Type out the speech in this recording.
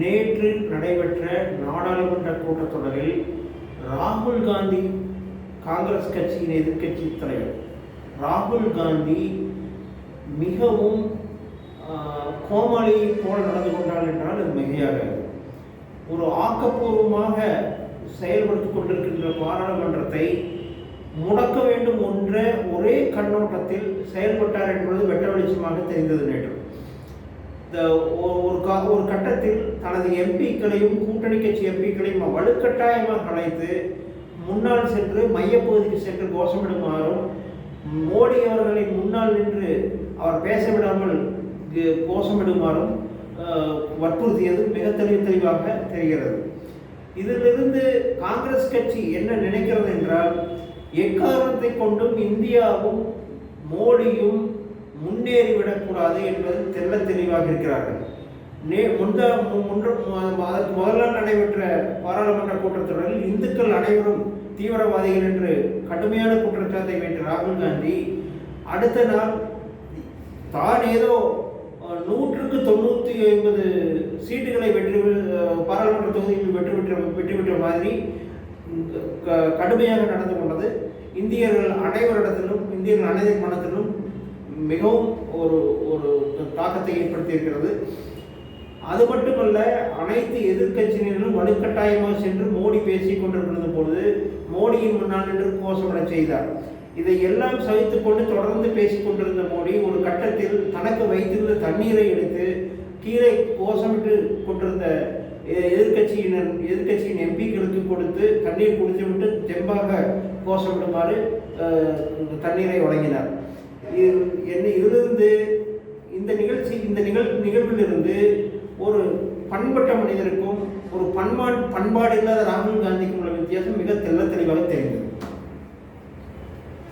நேற்று நடைபெற்ற நாடாளுமன்ற கூட்டத்தொடரில் ராகுல் காந்தி, காங்கிரஸ் கட்சியின் எதிர்க்கட்சி தலைவர் ராகுல் காந்தி மிகவும் கோமாளியை போல் நடந்து கொண்டார் என்றால் அது மிகையாக, ஒரு ஆக்கப்பூர்வமாக செயல்படுத்திக் கொண்டிருக்கின்ற பாராளுமன்றத்தை முடக்க வேண்டும் என்ற ஒரே கண்ணோட்டத்தில் செயல்பட்டார் என்பது வெட்ட வெளிச்சமாக தெரிந்தது. நேற்று ஒரு கட்டத்தில் தனது எம்பிக்களையும் கூட்டணி கட்சி எம்பிக்களையும் வலுக்கட்டாயமாக அழைத்து முன்னால் சென்று மையப்பகுதிக்கு சென்று கோஷமிடுமாறும், மோடி அவர்களின் முன்னால் நின்று அவர் பேச விடாமல் கோஷமிடுமாறும் வற்புறுத்தியது மிக தெளிவாக தெரிகிறது. இதிலிருந்து காங்கிரஸ் கட்சி என்ன நினைக்கிறது என்றால், எக்காரணத்தை கொண்டும் இந்தியாவும் மோடியும் முன்னேறிவிடக்கூடாது என்பது தெல்ல தெளிவாக இருக்கிறார்கள். அதற்கு முதல் நடைபெற்ற பாராளுமன்ற கூட்டத்தொடரில் இந்துக்கள் அனைவரும் தீவிரவாதிகள் என்று கடுமையான குற்றச்சாட்டை வைத்த ராகுல் காந்தி அடுத்த நாள் தான் ஏதோ 190 சீட்டுகளை பாராளுமன்ற தொகுதியில் வெற்றி பெற்ற மாதிரி கடுமையாக நடந்து கொண்டது இந்தியர்கள் அனைவரிடத்திலும், இந்தியர்கள் அனைவரின் மனத்திலும் மிகவும் ஒரு தாக்கத்தை ஏற்படுத்தியிருக்கிறது. அது மட்டுமல்ல, அனைத்து எதிர்க்கட்சியினரும் வலுக்கட்டாயமாக சென்று மோடி பேசிக் கொண்டிருந்த பொழுது மோடியின் முன்னால் நின்று கோஷமிட செய்தார். இதை எல்லாம் சகித்துக் கொண்டு தொடர்ந்து பேசிக் கொண்டிருந்த மோடி ஒரு கட்டத்தில் தனக்கு வைத்திருந்த தண்ணீரை எடுத்து கீழே கோஷமிட்டு கொண்டிருந்த எதிர்க்கட்சியின் எம்பிக்களுக்கு கொடுத்து தண்ணீர் குடித்துவிட்டு தெம்பாக கோஷமிடுமாறு தண்ணீரை வழங்கினார். இதிலிருந்து இந்த நிகழ்விலிருந்து ஒரு பண்பட்ட மனிதருக்கும் ஒரு பண்பாடு இல்லாத ராகுல் காந்திக்கும் உள்ள வித்தியாசம் மிக தெளிவாக தெரிந்தது.